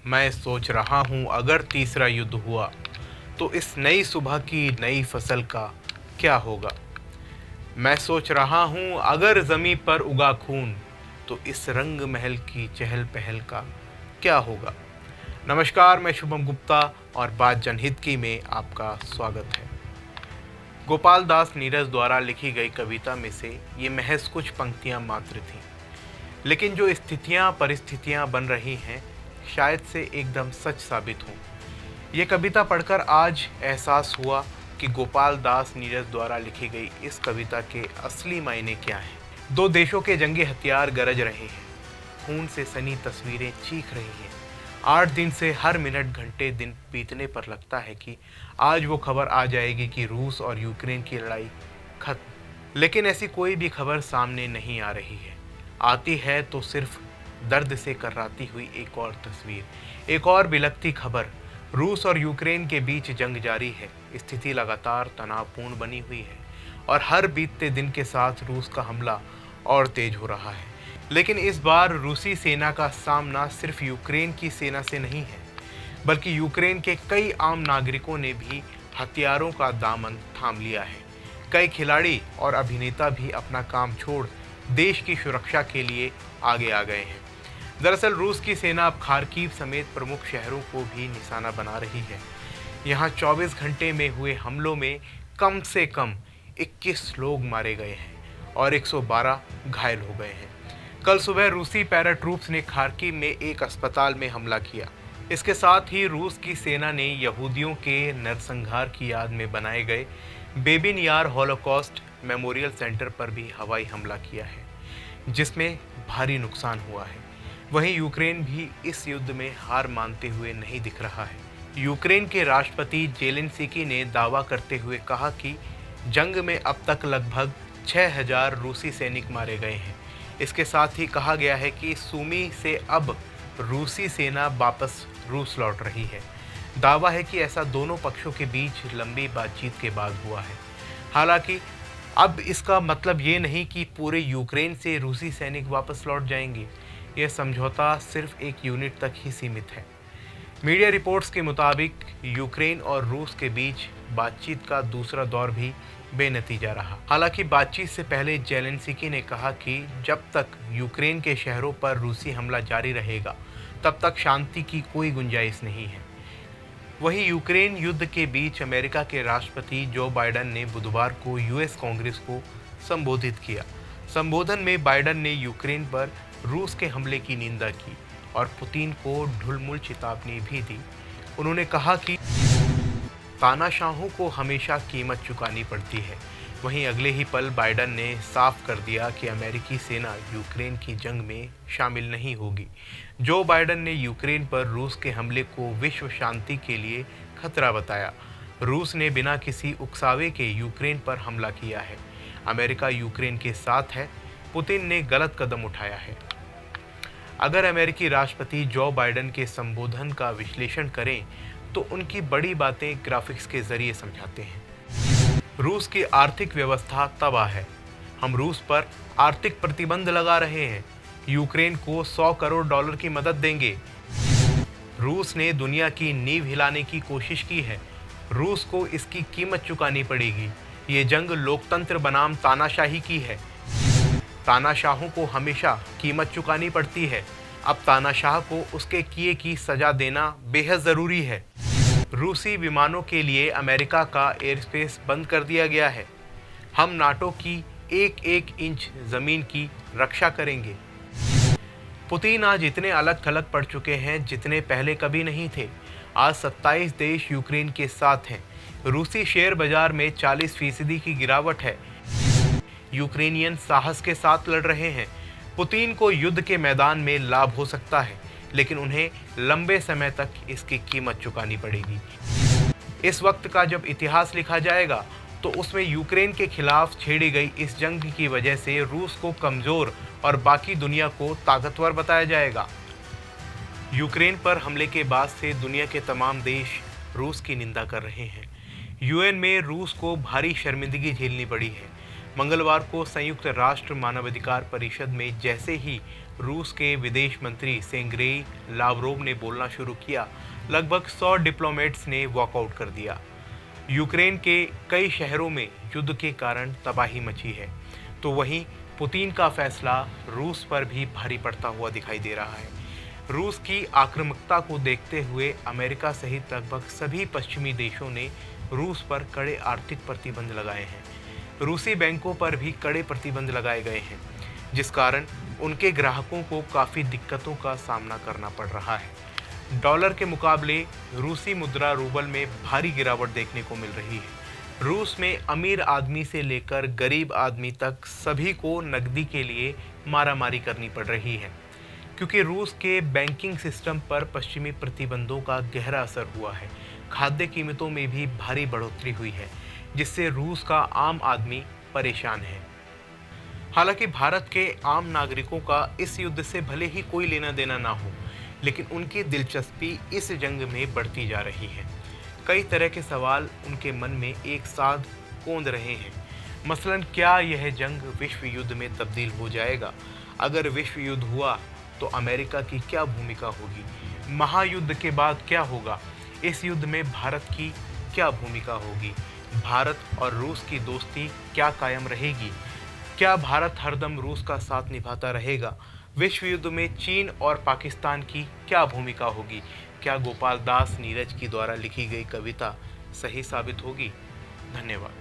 मैं सोच रहा हूँ अगर तीसरा युद्ध हुआ तो इस नई सुबह की नई फसल का क्या होगा। मैं सोच रहा हूँ अगर ज़मीं पर उगा खून तो इस रंग महल की चहल पहल का क्या होगा। नमस्कार, मैं शुभम गुप्ता और बात जनहित की में आपका स्वागत है। गोपाल दास नीरज द्वारा लिखी गई कविता में से ये महज कुछ पंक्तियाँ मात्र थीं, लेकिन जो स्थितियाँ परिस्थितियाँ बन रही हैं शायद से एकदम सच साबित हों। ये कविता पढ़कर आज एहसास हुआ कि गोपाल दास नीरज द्वारा लिखी गई इस कविता के असली मायने क्या हैं। दो देशों के जंगी हथियार गरज रहे हैं, खून से सनी तस्वीरें चीख रही हैं। 8 दिन से हर मिनट घंटे दिन बीतने पर लगता है कि आज वो खबर आ जाएगी कि रूस और यूक्रेन की लड़ाई खत्म, लेकिन ऐसी कोई भी खबर सामने नहीं आ रही है। आती है तो सिर्फ दर्द से कर्राती हुई एक और तस्वीर, एक और बिलखती खबर। रूस और यूक्रेन के बीच जंग जारी है, स्थिति लगातार तनावपूर्ण बनी हुई है और हर बीतते दिन के साथ रूस का हमला और तेज हो रहा है। लेकिन इस बार रूसी सेना का सामना सिर्फ यूक्रेन की सेना से नहीं है, बल्कि यूक्रेन के कई आम नागरिकों ने भी हथियारों का दामन थाम लिया है। कई खिलाड़ी और अभिनेता भी अपना काम छोड़ देश की सुरक्षा के लिए आगे आ गए हैं। दरअसल रूस की सेना अब खार्किव समेत प्रमुख शहरों को भी निशाना बना रही है। यहाँ 24 घंटे में हुए हमलों में कम से कम 21 लोग मारे गए हैं और 112 घायल हो गए हैं। कल सुबह रूसी पैराट्रूप्स ने खार्किव में एक अस्पताल में हमला किया। इसके साथ ही रूस की सेना ने यहूदियों के नरसंहार की याद में बनाए गए बेबिन यार हॉलोकॉस्ट मेमोरियल सेंटर पर भी हवाई हमला किया है, जिसमें भारी नुकसान हुआ है। वहीं यूक्रेन भी इस युद्ध में हार मानते हुए नहीं दिख रहा है। यूक्रेन के राष्ट्रपति जेलेंस्की ने दावा करते हुए कहा कि जंग में अब तक लगभग 6000 रूसी सैनिक मारे गए हैं। इसके साथ ही कहा गया है कि सूमी से अब रूसी सेना वापस रूस लौट रही है। दावा है कि ऐसा दोनों पक्षों के बीच लंबी बातचीत के बाद हुआ है। हालांकि अब इसका मतलब ये नहीं कि पूरे यूक्रेन से रूसी सैनिक वापस लौट जाएंगे। यह समझौता सिर्फ एक यूनिट तक ही सीमित है। मीडिया रिपोर्ट्स के मुताबिक यूक्रेन और रूस के बीच बातचीत का दूसरा दौर भी बेनतीजा रहा। हालांकि बातचीत से पहले जेलेंस्की ने कहा कि जब तक यूक्रेन के शहरों पर रूसी हमला जारी रहेगा, तब तक शांति की कोई गुंजाइश नहीं है। वहीं यूक्रेन युद्ध के बीच अमेरिका के राष्ट्रपति जो बाइडेन ने बुधवार को यूएस कांग्रेस को संबोधित किया। संबोधन में बाइडेन ने यूक्रेन पर रूस के हमले की निंदा की और पुतिन को ढुलमुल चेतावनी भी दी। उन्होंने कहा कि तानाशाहों को हमेशा कीमत चुकानी पड़ती है। वहीं अगले ही पल बाइडेन ने साफ कर दिया कि अमेरिकी सेना यूक्रेन की जंग में शामिल नहीं होगी। जो बाइडेन ने यूक्रेन पर रूस के हमले को विश्व शांति के लिए खतरा बताया। रूस ने बिना किसी उकसावे के यूक्रेन पर हमला किया है। अमेरिका यूक्रेन के साथ है। पुतिन ने गलत कदम उठाया है। अगर अमेरिकी राष्ट्रपति जो बाइडेन के संबोधन का विश्लेषण करें तो उनकी बड़ी बातें ग्राफिक्स के जरिए समझाते हैं। रूस की आर्थिक व्यवस्था तबाह है। हम रूस पर आर्थिक प्रतिबंध लगा रहे हैं। यूक्रेन को $100 करोड़ की मदद देंगे। रूस ने दुनिया की नींव हिलाने की कोशिश की है। रूस को इसकी कीमत चुकानी पड़ेगी। ये जंग लोकतंत्र बनाम तानाशाही की है। तानाशाहों को हमेशा कीमत चुकानी पड़ती है। अब तानाशाह को उसके किए की सजा देना बेहद ज़रूरी है। रूसी विमानों के लिए अमेरिका का एयर स्पेस बंद कर दिया गया है। हम नाटो की एक एक इंच ज़मीन की रक्षा करेंगे। पुतिन आज इतने अलग थलग पड़ चुके हैं जितने पहले कभी नहीं थे। आज 27 देश यूक्रेन के साथ हैं। रूसी शेयर बाजार में 40% की गिरावट है। यूक्रेनियन साहस के साथ लड़ रहे हैं। पुतिन को युद्ध के मैदान में लाभ हो सकता है, लेकिन उन्हें लंबे समय तक इसकी कीमत चुकानी पड़ेगी। इस वक्त का जब इतिहास लिखा जाएगा तो उसमें यूक्रेन के खिलाफ छेड़ी गई इस जंग की वजह से रूस को कमज़ोर और बाकी दुनिया को ताकतवर बताया जाएगा। यूक्रेन पर हमले के बाद से दुनिया के तमाम देश रूस की निंदा कर रहे हैं। यूएन में रूस को भारी शर्मिंदगी झेलनी पड़ी है। मंगलवार को संयुक्त राष्ट्र मानवाधिकार परिषद में जैसे ही रूस के विदेश मंत्री सेंगेई लावरोव ने बोलना शुरू किया, लगभग 100 डिप्लोमेट्स ने वॉकआउट कर दिया। यूक्रेन के कई शहरों में युद्ध के कारण तबाही मची है, तो वहीं पुतिन का फैसला रूस पर भी भारी पड़ता हुआ दिखाई दे रहा है। रूस की आक्रामकता को देखते हुए अमेरिका सहित लगभग सभी पश्चिमी देशों ने रूस पर कड़े आर्थिक प्रतिबंध लगाए हैं। रूसी बैंकों पर भी कड़े प्रतिबंध लगाए गए हैं, जिस कारण उनके ग्राहकों को काफ़ी दिक्कतों का सामना करना पड़ रहा है। डॉलर के मुकाबले रूसी मुद्रा रूबल में भारी गिरावट देखने को मिल रही है। रूस में अमीर आदमी से लेकर गरीब आदमी तक सभी को नकदी के लिए मारामारी करनी पड़ रही है, क्योंकि रूस के बैंकिंग सिस्टम पर पश्चिमी प्रतिबंधों का गहरा असर हुआ है। खाद्य कीमतों में भी भारी बढ़ोतरी हुई है, जिससे रूस का आम आदमी परेशान है। हालांकि भारत के आम नागरिकों का इस युद्ध से भले ही कोई लेना देना ना हो, लेकिन उनकी दिलचस्पी इस जंग में बढ़ती जा रही है। कई तरह के सवाल उनके मन में एक साथ कौंध रहे हैं। मसलन, क्या यह जंग विश्व युद्ध में तब्दील हो जाएगा? अगर विश्व युद्ध हुआ तो अमेरिका की क्या भूमिका होगी? महायुद्ध के बाद क्या होगा? इस युद्ध में भारत की क्या भूमिका होगी? भारत और रूस की दोस्ती क्या कायम रहेगी? क्या भारत हरदम रूस का साथ निभाता रहेगा? विश्व युद्ध में चीन और पाकिस्तान की क्या भूमिका होगी? क्या गोपाल दास नीरज की द्वारा लिखी गई कविता सही साबित होगी? धन्यवाद।